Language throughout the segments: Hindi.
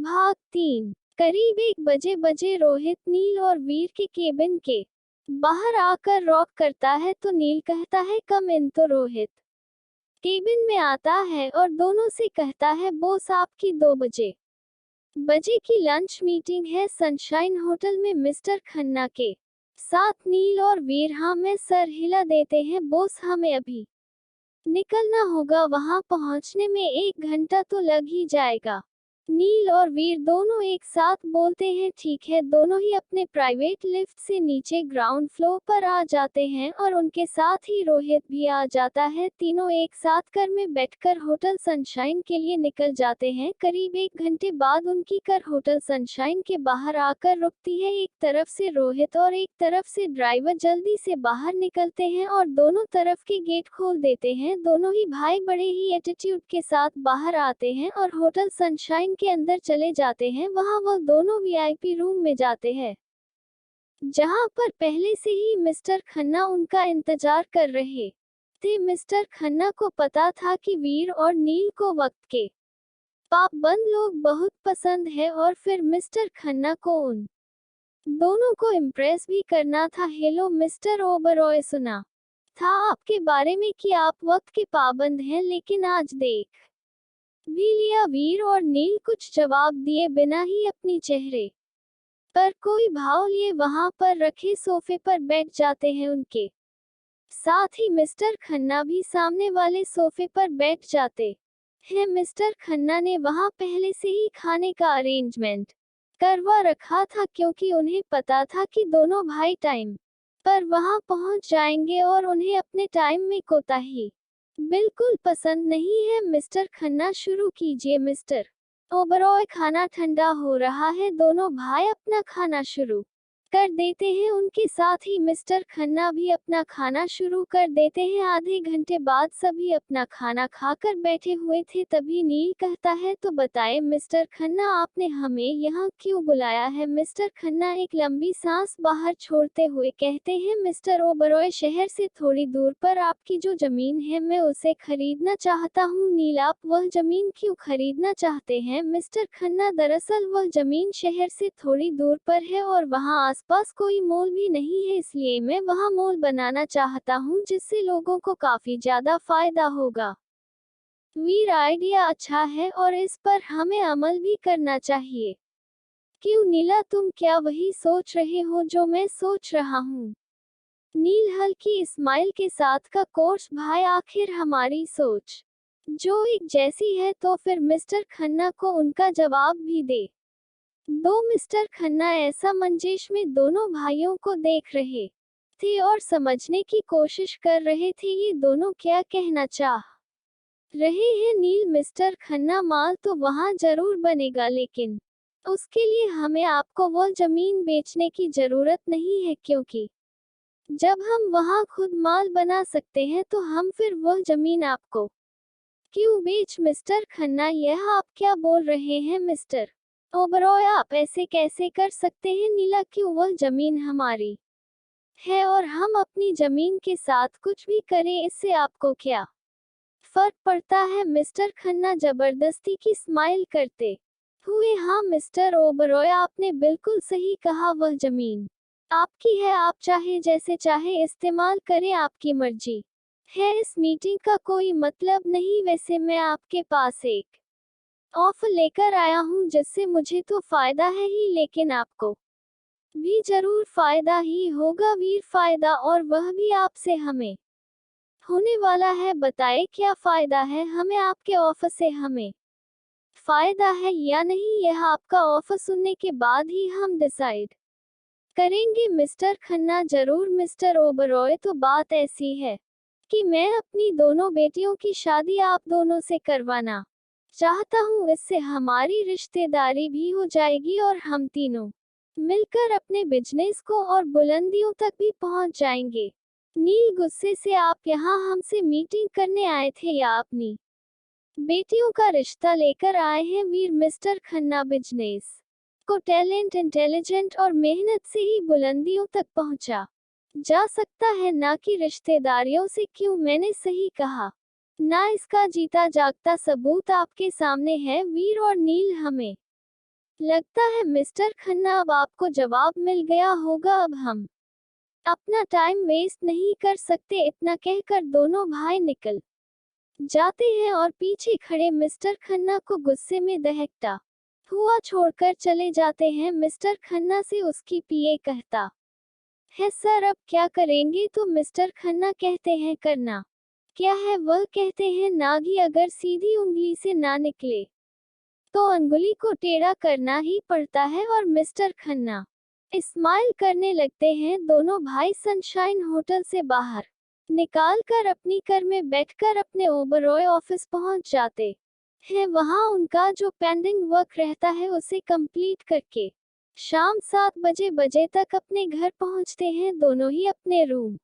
भाग 3। करीब 1 बजे रोहित नील और वीर के केबिन के बाहर आकर रॉक करता है तो नील कहता है कम इन, तो रोहित केबिन में आता है और दोनों से कहता है बॉस आपकी 2 बजे की लंच मीटिंग है सनशाइन होटल में मिस्टर खन्ना के साथ। नील और वीर हाँ में सर हिला देते हैं। बॉस हमें अभी निकलना होगा, वहां पहुंचने में 1 घंटा तो लग ही जाएगा। नील और वीर दोनों एक साथ बोलते हैं ठीक है। दोनों ही अपने प्राइवेट लिफ्ट से नीचे ग्राउंड फ्लोर पर आ जाते हैं और उनके साथ ही रोहित भी आ जाता है। तीनों एक साथ कार में बैठकर होटल सनशाइन के लिए निकल जाते हैं। करीब 1 घंटे बाद उनकी कार होटल सनशाइन के बाहर आकर रुकती है। एक तरफ से रोहित और एक तरफ से ड्राइवर जल्दी से बाहर निकलते हैं और दोनों तरफ के गेट खोल देते हैं। दोनों ही भाई बड़े ही एटीट्यूड के साथ बाहर आते हैं और होटल सनशाइन के अंदर चले जाते हैं। वहां वो दोनों वीआईपी रूम में जाते हैं, जहां पर पहले से ही मिस्टर खन्ना उनका इंतजार कर रहे थे। मिस्टर खन्ना को पता था कि वीर और नील को वक्त के पाबंद लोग बहुत पसंद है और फिर मिस्टर खन्ना को उन दोनों को इम्प्रेस भी करना था। हेलो मिस्टर ओबरॉय, सुना था आपके बारे में कि आप वक्त के पाबंद हैं, लेकिन आज देख भी लिया। वीर और नील कुछ जवाब दिए बिना ही अपनी चेहरे पर कोई भाव लिए वहां पर रखे सोफे पर बैठ जाते हैं। उनके साथ ही मिस्टर खन्ना भी सामने वाले सोफे पर बैठ जाते हैं। मिस्टर खन्ना ने वहां पहले से ही खाने का अरेंजमेंट करवा रखा था, क्योंकि उन्हें पता था कि दोनों भाई टाइम पर वहां पहुंच जाएंगे और उन्हें अपने टाइम में कोताही बिल्कुल पसंद नहीं है। मिस्टर खन्ना, शुरू कीजिए। मिस्टर ओबरॉय, खाना ठंडा हो रहा है। दोनों भाई अपना खाना शुरू कर देते हैं। उनके साथ ही मिस्टर खन्ना भी अपना खाना शुरू कर देते हैं। आधे घंटे बाद सभी अपना खाना खाकर बैठे हुए थे, तभी नील कहता है तो बताएं मिस्टर खन्ना, आपने हमें यहाँ क्यों बुलाया है। मिस्टर खन्ना एक लंबी सांस बाहर छोड़ते हुए कहते हैं मिस्टर ओबरॉय, शहर से थोड़ी दूर पर आपकी जो जमीन है मैं उसे खरीदना चाहता हूँ। नील, आप वह जमीन क्यों खरीदना चाहते हैं। मिस्टर खन्ना, दरअसल वह जमीन शहर से थोड़ी दूर पर है और वहाँ आसपास कोई मॉल भी नहीं है, इसलिए मैं वहाँ मॉल बनाना चाहता हूँ जिससे लोगों को काफी ज्यादा फायदा होगा। वीर, आइडिया अच्छा है और इस पर हमें अमल भी करना चाहिए। क्यों नीला, तुम क्या वही सोच रहे हो जो मैं सोच रहा हूँ। नील हल्की स्माइल के साथ का कोर्स भाई, आखिर हमारी सोच जो एक जैसी है तो फिर मिस्टर खन्ना को उनका जवाब भी दे दो। मिस्टर खन्ना ऐसा मंजेश में दोनों भाइयों को देख रहे थे और समझने की कोशिश कर रहे थे ये दोनों क्या कहना चाह रहे हैं। नील, मिस्टर खन्ना, माल तो वहां जरूर बनेगा, लेकिन उसके लिए हमें आपको वो जमीन बेचने की जरूरत नहीं है, क्योंकि जब हम वहां खुद माल बना सकते हैं तो हम फिर वह जमीन आपको क्यों बेच। मिस्टर खन्ना, यह आप क्या बोल रहे हैं। मिस्टर ओबरॉय, आप ऐसे कैसे कर सकते हैं। नीला, क्यों, वह जमीन हमारी है और हम अपनी जमीन के साथ कुछ भी करें इससे आपको क्या फर्क पड़ता है। मिस्टर खन्ना जबरदस्ती की स्माइल करते हुए, हाँ मिस्टर ओबरॉय, आपने बिल्कुल सही कहा, वह जमीन आपकी है, आप चाहे जैसे चाहे इस्तेमाल करें, आपकी मर्जी है। इस मीटिंग का कोई मतलब नहीं, वैसे मैं आपके पास एक ऑफर लेकर आया हूँ जिससे मुझे तो फायदा है ही, लेकिन आपको भी जरूर फायदा ही होगा। वीर, फायदा, और वह भी आपसे हमें होने वाला है। बताए क्या फायदा है हमें आपके ऑफर से। हमें फायदा है या नहीं यह आपका ऑफर सुनने के बाद ही हम डिसाइड करेंगे। मिस्टर खन्ना, जरूर मिस्टर ओबरॉय, तो बात ऐसी है कि मैं अपनी दोनों बेटियों की शादी आप दोनों से करवाना चाहता हूँ। इससे हमारी रिश्तेदारी भी हो जाएगी और हम तीनों मिलकर अपने बिजनेस को और बुलंदियों तक भी पहुंच जाएंगे। नील, गुस्से से, आप यहाँ हमसे मीटिंग करने आए थे या अपनी बेटियों का रिश्ता लेकर आए हैं। वीर, मिस्टर खन्ना बिजनेस को टैलेंट, इंटेलिजेंट और मेहनत से ही बुलंदियों तक पहुंचा जा सकता है, ना कि रिश्तेदारियों से। क्यों, मैंने सही कहा ना। इसका जीता जागता सबूत आपके सामने है। वीर और नील, हमें लगता है मिस्टर खन्ना अब आपको जवाब मिल गया होगा, अब हम अपना टाइम वेस्ट नहीं कर सकते। इतना कहकर दोनों भाई निकल जाते हैं और पीछे खड़े मिस्टर खन्ना को गुस्से में दहकता हुआ छोड़कर चले जाते हैं। मिस्टर खन्ना से उसकी पीए कहता है, सर अब क्या करेंगे? तो मिस्टर खन्ना कहते हैं, करना क्या है? वह कहते हैं, नागी अगर सीधी उंगली से ना निकले तो अंगुली को टेढ़ा करना ही पड़ता है। और मिस्टर खन्ना स्माइल करने लगते हैं। दोनों भाई सनशाइन होटल से बाहर निकाल कर अपनी कार में बैठकर अपने ओबरॉय ऑफिस पहुंच जाते हैं। वहां उनका जो पेंडिंग वर्क रहता है उसे कंप्लीट करके शाम 7 बजे तक अपने घर पहुंचते हैं। दोनों ही अपने रूम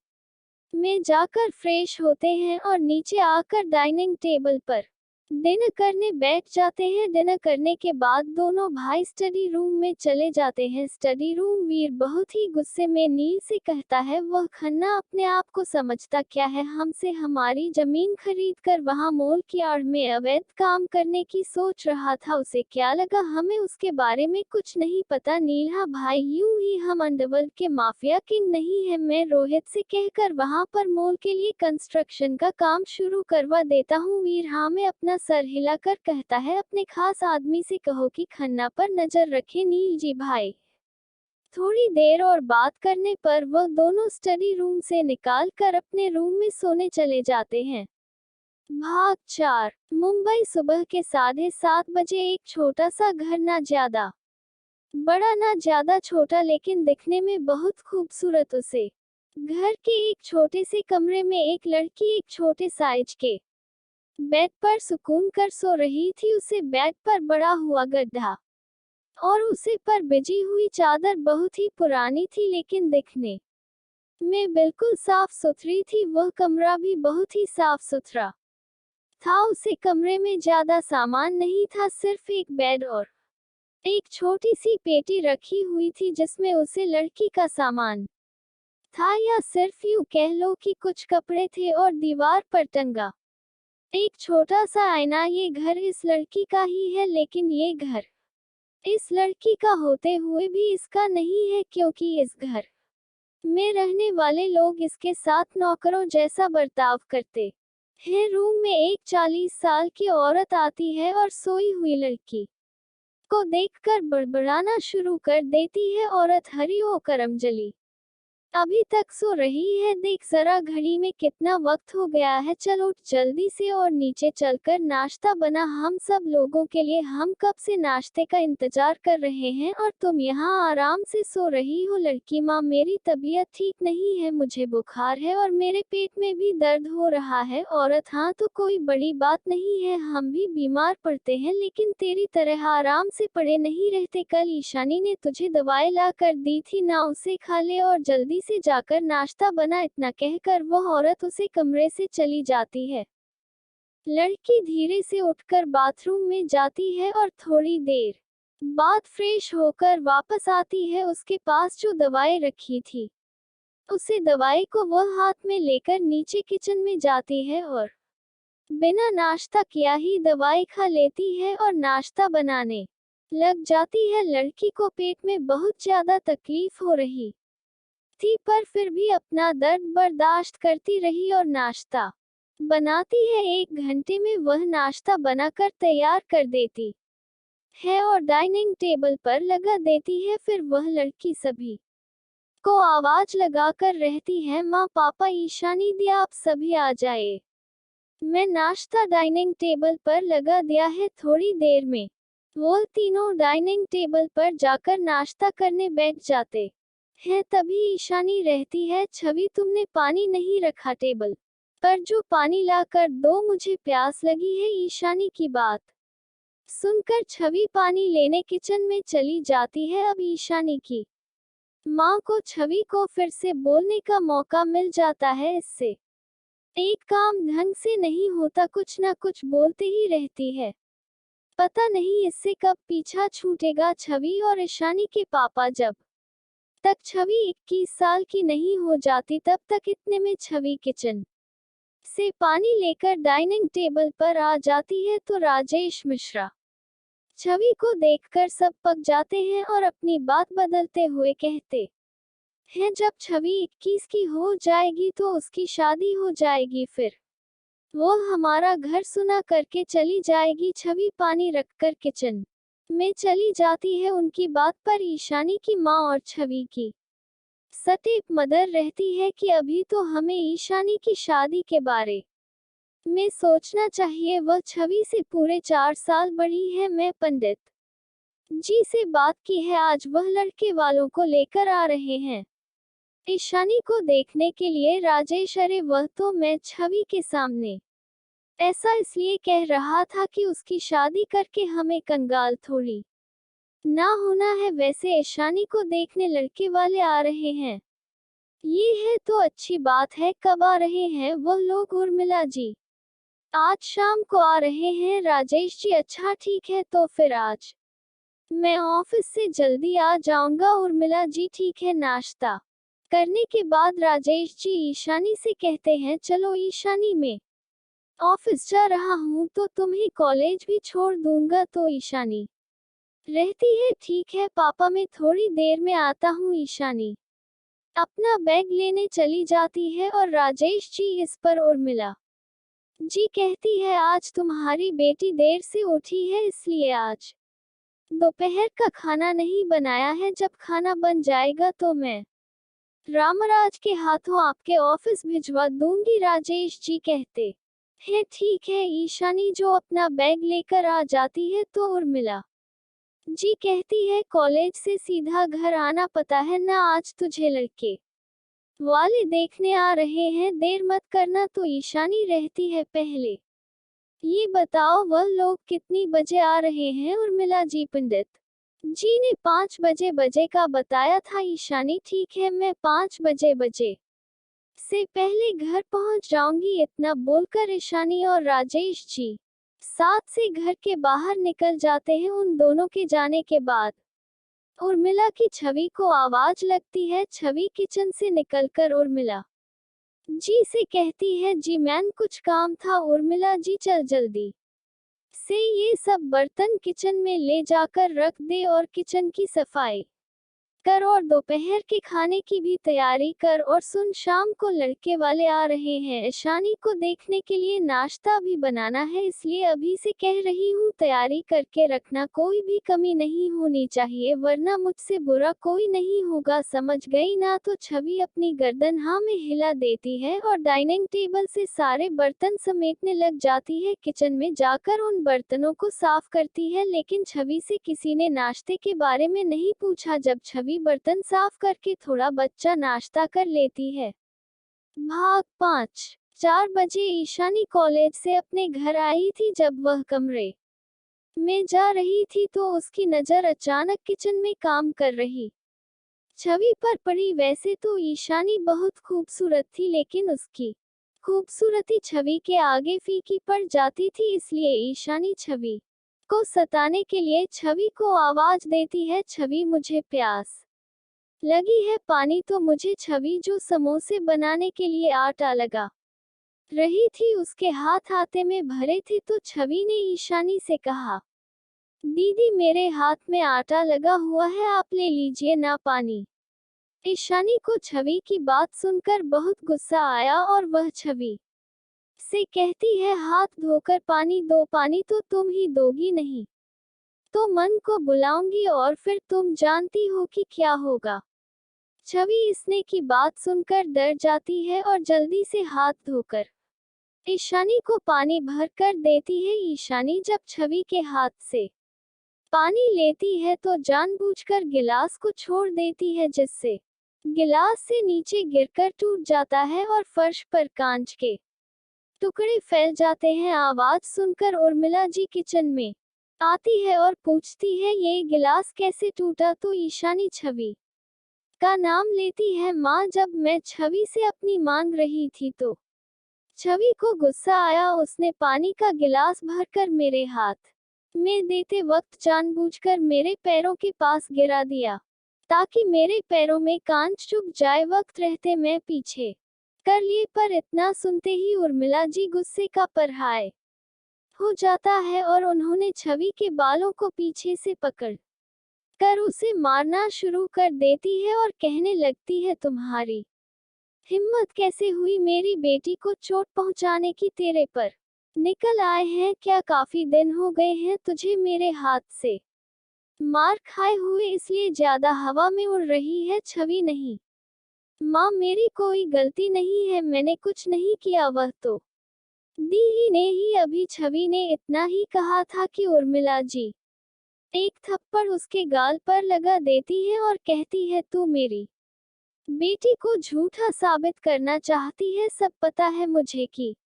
में जाकर फ्रेश होते हैं और नीचे आकर डाइनिंग टेबल पर डिनर करने बैठ जाते हैं। डिनर करने के बाद दोनों भाई स्टडी रूम में चले जाते हैं। स्टडी रूम वीर बहुत ही गुस्से में नील से कहता है, वह खन्ना अपने आप को समझता क्या है? हमसे हमारी जमीन खरीद कर वहां मोल की आड़ में अवैध काम करने की सोच रहा था। उसे क्या लगा हमें उसके बारे में कुछ नहीं पता? नील, हाँ भाई, यूं ही हम अंडरवर्ल्ड के माफिया किंग नहीं है। मैं रोहित से कहकर वहां पर मोल के लिए कंस्ट्रक्शन का काम शुरू करवा देता हूँ। वीर हाँ में अपना सर हिलाकर कहता है, अपने खास आदमी से कहो कि खन्ना पर नजर रखे। नील जी भाई। थोड़ी देर और बात करने पर वह दोनों स्टडी रूम से निकाल कर अपने रूम में सोने चले जाते हैं। भाग 4। मुंबई। सुबह के 7:30 बजे। एक छोटा सा घर, ना ज्यादा बड़ा ना ज्यादा छोटा, लेकिन दिखने में बहुत खूबसूरत। उसे घर के एक छोटे से कमरे में एक लड़की एक छोटे साइज के बेड पर सुकून कर सो रही थी। उसे बेड पर बड़ा हुआ गड्ढा और उसे पर बिछी हुई चादर बहुत ही पुरानी थी, लेकिन दिखने में बिल्कुल साफ सुथरी थी। वह कमरा भी बहुत ही साफ सुथरा था। उसे कमरे में ज्यादा सामान नहीं था, सिर्फ एक बेड और एक छोटी सी पेटी रखी हुई थी जिसमें उसे लड़की का सामान था, या सिर्फ यूं कह लो कि कुछ कपड़े थे और दीवार पर टंगा एक छोटा सा आईना। ये घर इस लड़की का ही है, लेकिन ये घर इस लड़की का होते हुए भी इसका नहीं है, क्योंकि इस घर में रहने वाले लोग इसके साथ नौकरों जैसा बर्ताव करते हैं। रूम में एक 40 साल की औरत आती है और सोई हुई लड़की को देखकर बड़बड़ाना शुरू कर देती है। औरत, हरी ओ करमजली, अभी तक सो रही है? देख जरा घड़ी में कितना वक्त हो गया है। चल उठ जल्दी से और नीचे चलकर नाश्ता बना हम सब लोगों के लिए। हम कब से नाश्ते का इंतजार कर रहे हैं और तुम यहाँ आराम से सो रही हो। लड़की, माँ मेरी तबीयत ठीक नहीं है, मुझे बुखार है और मेरे पेट में भी दर्द हो रहा है। औरत, हाँ तो कोई बड़ी बात नहीं है, हम भी बीमार पड़ते हैं, लेकिन तेरी तरह आराम से पड़े नहीं रहते। कल ईशानी ने तुझे दवाई ला कर दी थी ना, उसे खा ले और जल्दी से जाकर नाश्ता बना। इतना कहकर वह औरत उसे कमरे से चली जाती है। लड़की धीरे से उठकर बाथरूम में जाती है और थोड़ी देर बाद फ्रेश होकर वापस आती है। उसके पास जो दवाई रखी थी उसे दवाई को वह हाथ में लेकर नीचे किचन में जाती है और बिना नाश्ता किया ही दवाई खा लेती है और नाश्ता बनाने लग जाती है। लड़की को पेट में बहुत ज्यादा तकलीफ हो रही थी, पर फिर भी अपना दर्द बर्दाश्त करती रही और नाश्ता बनाती है। 1 घंटे में वह नाश्ता बनाकर तैयार कर देती है और डाइनिंग टेबल पर लगा देती है। फिर वह लड़की सभी को आवाज लगाकर रहती है, माँ पापा ईशानी दी, आप सभी आ जाए, मैं नाश्ता डाइनिंग टेबल पर लगा दिया है। थोड़ी देर में वो तीनों डाइनिंग टेबल पर जाकर नाश्ता करने बैठ जाते हैं। तभी ईशानी रहती है, छवि तुमने पानी नहीं रखा टेबल पर, जो पानी ला कर दो, मुझे प्यास लगी है। ईशानी की बात सुनकर छवि पानी लेने किचन में चली जाती है। अब ईशानी की माँ को छवि को फिर से बोलने का मौका मिल जाता है। इससे एक काम ढंग से नहीं होता, कुछ ना कुछ बोलते ही रहती है। पता नहीं इससे कब पीछा छूटेगा। छवि और ईशानी के पापा जब तक छवि 21 साल की नहीं हो जाती तब तक इतने में छवि किचन से पानी लेकर डाइनिंग टेबल पर आ जाती है। तो राजेश मिश्रा छवि को देखकर सब पक जाते हैं और अपनी बात बदलते हुए कहते हैं जब छवि 21 की हो जाएगी तो उसकी शादी हो जाएगी, फिर वो हमारा घर सुना करके चली जाएगी। छवि पानी रखकर किचन में चली जाती है। उनकी बात पर ईशानी की माँ और छवि की सटीक मदर रहती है कि अभी तो हमें ईशानी की शादी के बारे में सोचना चाहिए। वह छवि से पूरे 4 साल बड़ी है। मैं पंडित जी से बात की है, आज वह लड़के वालों को लेकर आ रहे हैं ईशानी को देखने के लिए। राजेश अरे वह तो मैं छवि के सामने ऐसा इसलिए कह रहा था कि उसकी शादी करके हमें कंगाल थोड़ी ना होना है। वैसे ईशानी को देखने लड़के वाले आ रहे हैं, ये है तो अच्छी बात है। कब आ रहे हैं वह लोग? उर्मिला जी आज शाम को आ रहे हैं। राजेश जी अच्छा ठीक है, तो फिर आज मैं ऑफिस से जल्दी आ जाऊंगा। उर्मिला जी ठीक है। नाश्ता करने के बाद राजेश जी ईशानी से कहते हैं चलो ईशानी, मैं ऑफिस जा रहा हूँ तो तुम्हें कॉलेज भी छोड़ दूंगा। तो ईशानी रहती है ठीक है पापा, मैं थोड़ी देर में आता हूँ। ईशानी अपना बैग लेने चली जाती है और राजेश जी इस पर उर्मिला जी कहती है आज तुम्हारी बेटी देर से उठी है इसलिए आज दोपहर का खाना नहीं बनाया है। जब खाना बन जाएगा तो मैं रामराज के हाथों आपके ऑफिस भिजवा दूंगी। राजेश जी कहते हैं ठीक है। ईशानी जो अपना बैग लेकर आ जाती है तो उर्मिला जी कहती है कॉलेज से सीधा घर आना, पता है ना आज तुझे लड़के वाले देखने आ रहे हैं, देर मत करना। तो ईशानी रहती है पहले ये बताओ वह लोग कितनी बजे आ रहे हैं? उर्मिला जी पंडित जी ने 5 बजे का बताया था। ईशानी ठीक है, मैं 5 बजे से पहले घर पहुंच जाऊंगी। इतना बोलकर ईशानी और राजेश जी साथ से घर के बाहर निकल जाते हैं। उन दोनों के जाने के बाद उर्मिला की छवि को आवाज लगती है। छवि किचन से निकलकर उर्मिला जी से कहती है जी मैन कुछ काम था। उर्मिला जी चल जल्दी से ये सब बर्तन किचन में ले जाकर रख दे और किचन की सफाई कर और दोपहर के खाने की भी तैयारी कर। और सुन शाम को लड़के वाले आ रहे हैं, ईशानी को देखने के लिए नाश्ता भी बनाना है, इसलिए अभी से कह रही हूँ तैयारी करके रखना, कोई भी कमी नहीं होनी चाहिए वरना मुझसे बुरा कोई नहीं होगा, समझ गई ना? तो छवि अपनी गर्दन हाँ में हिला देती है और डाइनिंग टेबल से सारे बर्तन समेटने लग जाती है। किचन में जाकर उन बर्तनों को साफ करती है, लेकिन छवि से किसी ने नाश्ते के बारे में नहीं पूछा। जब छवि बर्तन साफ करके थोड़ा बच्चा नाश्ता कर लेती है। भाग 5। 4 बजे ईशानी कॉलेज से अपने घर आई थी। जब वह कमरे में जा रही थी तो उसकी नजर अचानक किचन में काम कर रही छवि पर पड़ी। वैसे तो ईशानी बहुत खूबसूरत थी, लेकिन उसकी खूबसूरती छवि के आगे फीकी पड़ जाती थी, इसलिए ईशानी छवि को सताने के लिए छवि को आवाज देती है छवि मुझे प्यास लगी है, पानी तो मुझे। छवि जो समोसे बनाने के लिए आटा लगा रही थी उसके हाथ आटे में भरे थे, तो छवि ने ईशानी से कहा दीदी मेरे हाथ में आटा लगा हुआ है, आप ले लीजिए ना पानी। ईशानी को छवि की बात सुनकर बहुत गुस्सा आया और वह छवि से कहती है हाथ धोकर पानी दो। पानी तो तुम ही दोगी, नहीं तो मन को बुलाऊंगी और फिर तुम जानती हो कि क्या होगा। छवि इसने की बात सुनकर डर जाती है और जल्दी से हाथ धोकर ईशानी को पानी भर कर देती है। ईशानी जब छवि के हाथ से पानी लेती है तो जानबूझकर गिलास को छोड़ देती है, जिससे गिलास से नीचे गिरकर टूट जाता है और फर्श पर कांच के टुकड़े फैल जाते हैं। आवाज सुनकर उर्मिला जी किचन में आती है और पूछती है ये गिलास कैसे टूटा? तो ईशानी छवि का नाम लेती है माँ। जब मैं छवि से अपनी मांग रही थी तो छवि को गुस्सा आया, उसने पानी का गिलास भरकर मेरे हाथ में देते वक्त जानबूझकर मेरे पैरों के पास गिरा दिया ताकि मेरे पैरों में कांच चुभ जाए। वक्त रहते मैं पीछे कर लिए, पर इतना सुनते ही उर्मिला जी गुस्से का प्रहाय हो जाता है और उन्होंने छवि के बालों को पीछे से पकड़ कर उसे मारना शुरू कर देती है और कहने लगती है, तुम्हारी हिम्मत कैसे हुई मेरी बेटी को चोट पहुंचाने की, तेरे पर निकल आए हैं क्या, काफी दिन हो गए हैं तुझे मेरे हाथ से मार खाए हुए, इसलिए ज्यादा हवा में उड़ रही है। छवि, नहीं माँ, मेरी कोई गलती नहीं है, मैंने कुछ नहीं किया, वह तो दी ही ने ही अभी। छवि ने इतना ही कहा था कि उर्मिला जी एक थप्पड़ उसके गाल पर लगा देती है और कहती है, तू मेरी बेटी को झूठा साबित करना चाहती है, सब पता है मुझे कि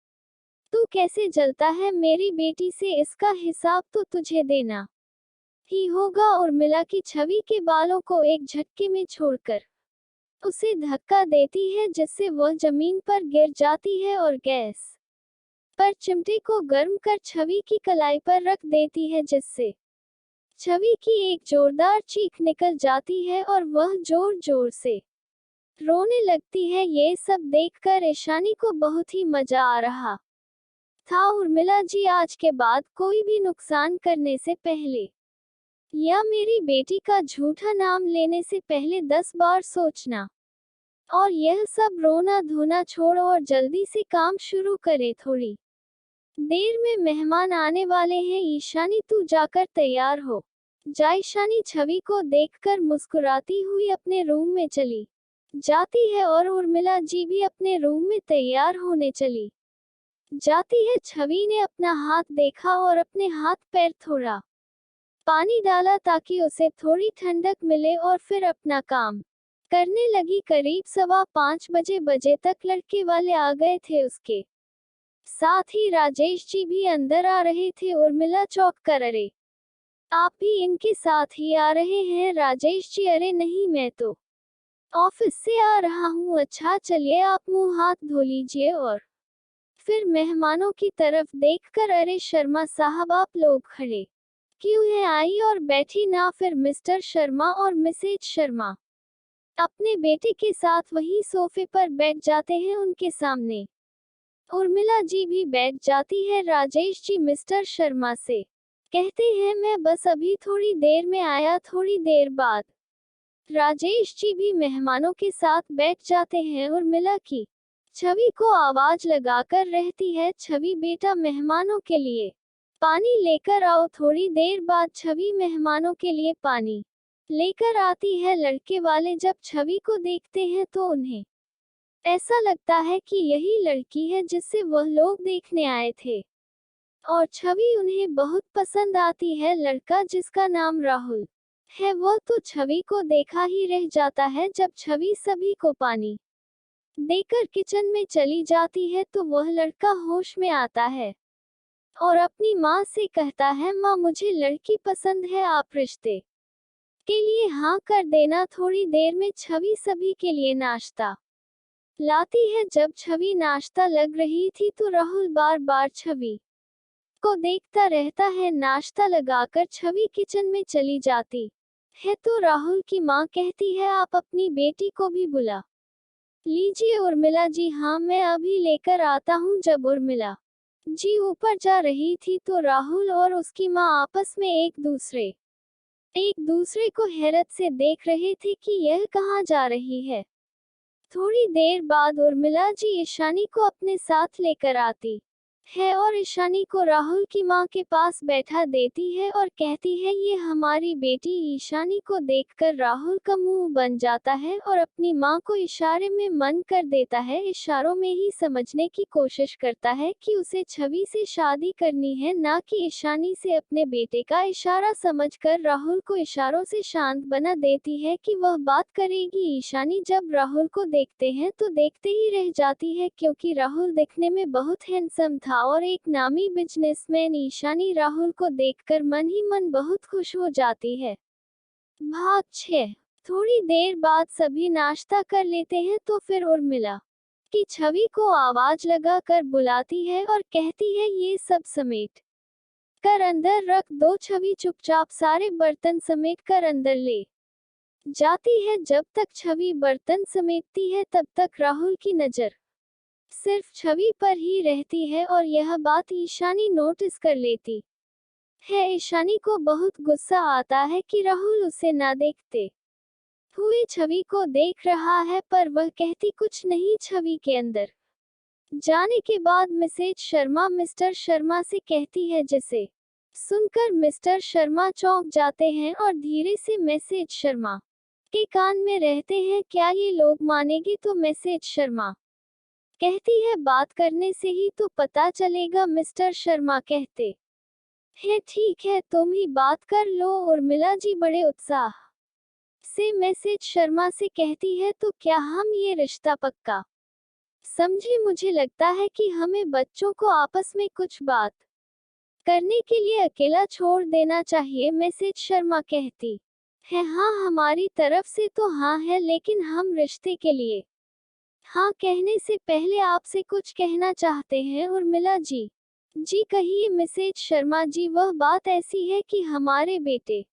तू कैसे जलता है मेरी बेटी से, इसका हिसाब तो तुझे देना ही होगा। उर्मिला की छवि के बालों को एक झटके में छोड़कर उसे धक्का देती है जिससे वह जमीन पर गिर जाती है और गैस पर चिमटे को गर्म कर छवि की कलाई पर रख देती है, जिससे छवि की एक जोरदार चीख निकल जाती है और वह जोर जोर से रोने लगती है। ये सब देखकर ईशानी को बहुत ही मजा आ रहा था। उर्मिला जी, आज के बाद कोई भी नुकसान करने से पहले या मेरी बेटी का झूठा नाम लेने से पहले 10 बार सोचना, और यह सब रोना धोना छोड़ और जल्दी से काम शुरू करे, थोड़ी देर में मेहमान आने वाले हैं। ईशानी, तू जाकर तैयार हो जा। ईशानी छवि को देखकर मुस्कुराती हुई अपने रूम में चली जाती है और उर्मिला जी भी अपने रूम में तैयार होने चली जाती है। छवि ने अपना हाथ देखा और अपने हाथ पैर थोड़ा पानी डाला ताकि उसे थोड़ी ठंडक मिले और फिर अपना काम करने लगी। करीब 4:15 बजे तक लड़के वाले आ गए थे, उसके साथ ही राजेश जी भी अंदर आ रहे थे। उर्मिला चौंक कर, अरे आप भी इनके साथ ही आ रहे हैं? राजेश जी, अरे नहीं, मैं तो ऑफिस से आ रहा हूँ। अच्छा चलिए, आप मुंह हाथ धो लीजिए। और फिर मेहमानों की तरफ देखकर, अरे शर्मा साहब, आप लोग खड़े क्यों हैं, आई और बैठी ना। फिर मिस्टर शर्मा और मिसेज शर्मा अपने बेटे के साथ वही सोफे पर बैठ जाते हैं उनके सामने। उर्मिला जी भी बैठ जाती है। राजेश जी मिस्टर शर्मा से कहते हैं, मैं बस अभी थोड़ी देर में आया। थोड़ी देर बाद राजेश जी भी मेहमानों के साथ बैठ जाते हैं। उर्मिला की छवि को आवाज लगाकर रहती है, छवि बेटा, मेहमानों के लिए पानी लेकर आओ। थोड़ी देर बाद छवि मेहमानों के लिए पानी लेकर आती है। लड़के वाले जब छवि को देखते हैं तो उन्हें ऐसा लगता है कि यही लड़की है जिससे वह लोग देखने आए थे, और छवि उन्हें बहुत पसंद आती है। लड़का जिसका नाम राहुल है, वह तो छवि को देखा ही रह जाता है। जब छवि सभी को पानी देकर किचन में चली जाती है तो वह लड़का होश में आता है और अपनी माँ से कहता है, माँ, मुझे लड़की पसंद है, आप रिश्ते के लिए हाँ कर देना। थोड़ी देर में छवि सभी के लिए नाश्ता लाती है। जब छवि नाश्ता लग रही थी तो राहुल बार बार छवि को देखता रहता है। नाश्ता लगाकर छवि किचन में चली जाती है तो राहुल की माँ कहती है, आप अपनी बेटी को भी बुला लीजिए। उर्मिला जी, हाँ, मैं अभी लेकर आता हूँ। जब उर्मिला जी ऊपर जा रही थी तो राहुल और उसकी माँ आपस में एक दूसरे को हैरत से देख रहे थे कि यह कहाँ जा रही है। थोड़ी देर बाद उर्मिला जी ईशानी को अपने साथ लेकर आती है और ईशानी को राहुल की माँ के पास बैठा देती है और कहती है, ये हमारी बेटी। ईशानी को देखकर राहुल का मुंह बन जाता है और अपनी माँ को इशारे में मन कर देता है। इशारों में ही समझने की कोशिश करता है कि उसे छवि से शादी करनी है, ना कि ईशानी से। अपने बेटे का इशारा समझकर राहुल को इशारों से शांत बना देती है कि वह बात करेगी। ईशानी जब राहुल को देखते हैं तो देखते ही रह जाती है, क्योंकि राहुल दिखने में बहुत हैंडसम था और एक नामी बिजनेसमैन। ईशानी राहुल को देखकर मन ही मन बहुत खुश हो जाती है। भाग 6। थोड़ी देर बाद सभी नाश्ता कर लेते हैं तो फिर उर्मिला की छवि को आवाज लगा कर बुलाती है और कहती है, ये सब समेट कर अंदर रख दो। छवि चुपचाप सारे बर्तन समेट कर अंदर ले जाती है। जब तक छवि बर्तन समेटती है तब तक राहुल की नजर सिर्फ छवि पर ही रहती है और यह बात ईशानी नोटिस कर लेती है। ईशानी को बहुत गुस्सा आता है कि राहुल उसे ना देखते हुए छवि को देख रहा है, पर वह कहती कुछ नहीं। छवि के अंदर जाने के बाद मिसेज शर्मा मिस्टर शर्मा से कहती है, जिसे सुनकर मिस्टर शर्मा चौंक जाते हैं और धीरे से मिसेज शर्मा के कान में रहते हैं। क्या ये लोग मानेंगे? तो मिसेज शर्मा कहती है, बात करने से ही तो पता चलेगा। मिस्टर शर्मा कहते हैं, ठीक है, तुम ही बात कर लो। उर्मिला जी बड़े उत्साह से मिसेज शर्मा से कहती है, तो क्या हम ये रिश्ता पक्का समझे? मुझे लगता है कि हमें बच्चों को आपस में कुछ बात करने के लिए अकेला छोड़ देना चाहिए। मिसेज शर्मा कहती है, हाँ, हमारी तरफ से तो हाँ है, लेकिन हम रिश्ते के लिए हाँ कहने से पहले आपसे कुछ कहना चाहते हैं। उर्मिला जी जी कहिए। मिसेज शर्मा जी, वह बात ऐसी है कि हमारे बेटे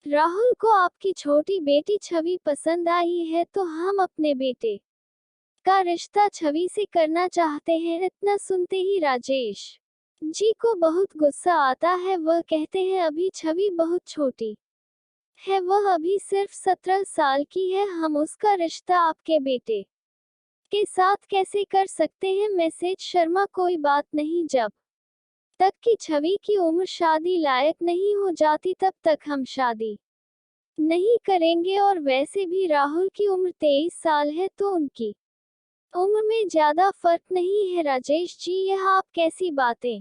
राहुल को आपकी छोटी बेटी छवि पसंद आई है, तो हम अपने बेटे का रिश्ता छवि से करना चाहते हैं। इतना सुनते ही राजेश जी को बहुत गुस्सा आता है। वह कहते हैं, अभी छवि बहुत छोटी है, वह अभी सिर्फ 17 साल की है, हम उसका रिश्ता आपके बेटे के साथ कैसे कर सकते हैं? मिसेज शर्मा, कोई बात नहीं, जब तक कि छवि की उम्र शादी लायक नहीं हो जाती तब तक हम शादी नहीं करेंगे। और वैसे भी राहुल की उम्र 23 साल है, तो उनकी उम्र में ज्यादा फर्क नहीं है। राजेश जी, यह आप कैसी बातें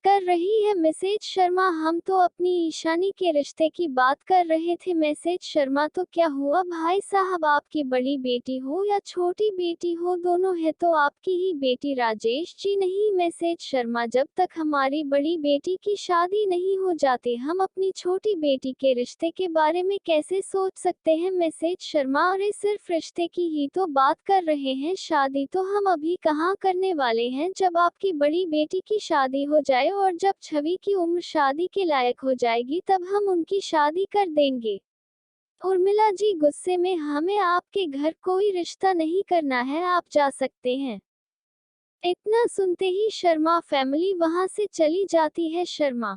कर रही है? मिसेज शर्मा, हम तो अपनी ईशानी के रिश्ते की बात कर रहे थे। मिसेज शर्मा, तो क्या हुआ भाई साहब, आपकी बड़ी बेटी हो या छोटी बेटी हो, दोनों है तो आपकी ही बेटी। राजेश जी, नहीं मिसेज शर्मा, जब तक हमारी बड़ी बेटी की शादी नहीं हो जाती हम अपनी छोटी बेटी के रिश्ते के बारे में कैसे सोच सकते हैं? मिसेज शर्मा, अरे सिर्फ रिश्ते की ही तो बात कर रहे हैं, शादी तो हम अभी कहाँ करने वाले हैं। जब आपकी बड़ी बेटी की शादी हो जाए और जब छवि की उम्र शादी के लायक हो जाएगी, तब हम उनकी शादी कर देंगे। उर्मिला जी गुस्से में, हमें आपके घर कोई रिश्ता नहीं करना है, आप जा सकते हैं। इतना सुनते ही शर्मा फैमिली वहां से चली जाती है। शर्मा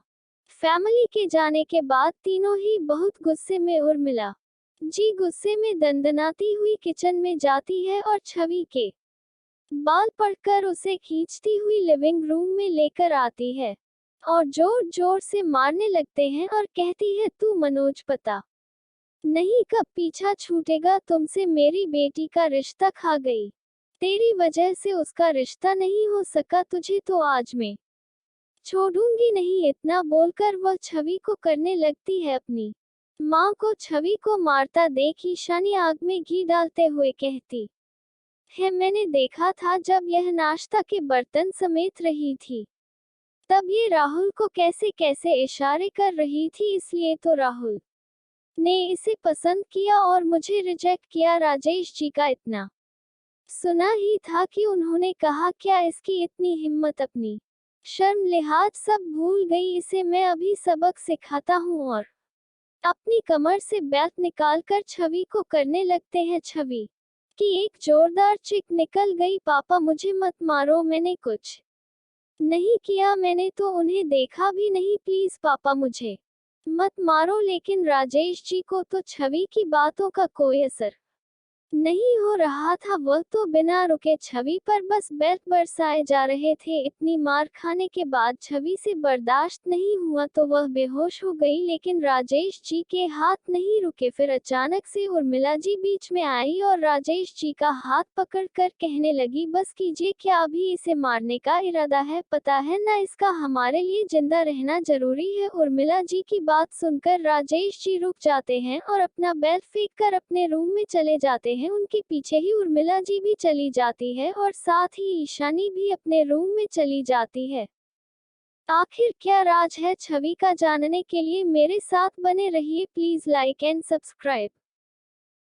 फैमिली के जाने के बाद तीनों ही बहुत गुस्से में उर्मिला जी गुस्से में दंदनाती हुई किचन में जाती है और छवि के बाल पकड़कर उसे खींचती हुई लिविंग रूम में लेकर आती है और जोर जोर से मारने लगते हैं और कहती है, तू मनोज पता नहीं कब पीछा छूटेगा तुमसे, मेरी बेटी का रिश्ता खा गई, तेरी वजह से उसका रिश्ता नहीं हो सका, तुझे तो आज मैं छोड़ूंगी नहीं। इतना बोलकर वह छवि को करने लगती है अपनी माँ को। छवि को मारता देख ईशानी आग में घी डालते हुए कहती है, मैंने देखा था जब यह नाश्ता के बर्तन समेत रही थी, तब ये राहुल को कैसे कैसे इशारे कर रही थी, इसलिए तो राहुल ने इसे पसंद किया और मुझे रिजेक्ट किया। राजेश जी का इतना सुना ही था कि उन्होंने कहा, क्या इसकी इतनी हिम्मत, अपनी शर्म लिहाज सब भूल गई, इसे मैं अभी सबक सिखाता हूँ। और अपनी कमर से बेल्ट निकालकर छवि को करने लगते हैं। छवि की एक जोरदार चीख निकल गई, पापा मुझे मत मारो, मैंने कुछ नहीं किया, मैंने तो उन्हें देखा भी नहीं, प्लीज पापा मुझे मत मारो। लेकिन राजेश जी को तो छवि की बातों का कोई असर नहीं हो रहा था, वह तो बिना रुके छवि पर बस बेल्ट बरसाए जा रहे थे। इतनी मार खाने के बाद छवि से बर्दाश्त नहीं हुआ तो वह बेहोश हो गई, लेकिन राजेश जी के हाथ नहीं रुके। फिर अचानक से उर्मिला जी बीच में आई और राजेश जी का हाथ पकड़कर कहने लगी, बस कीजिए, क्या अभी इसे मारने का इरादा है? पता है ना इसका हमारे लिए जिंदा रहना जरूरी है। उर्मिला जी की बात सुनकर राजेश जी रुक जाते हैं और अपना बेल्ट फेंक कर अपने रूम में चले जाते हैं। उनके पीछे ही उर्मिला जी भी चली जाती है और साथ ही ईशानी भी अपने रूम में चली जाती है। आखिर क्या राज है छवि का, जानने के लिए मेरे साथ बने रहिए। Please like and subscribe.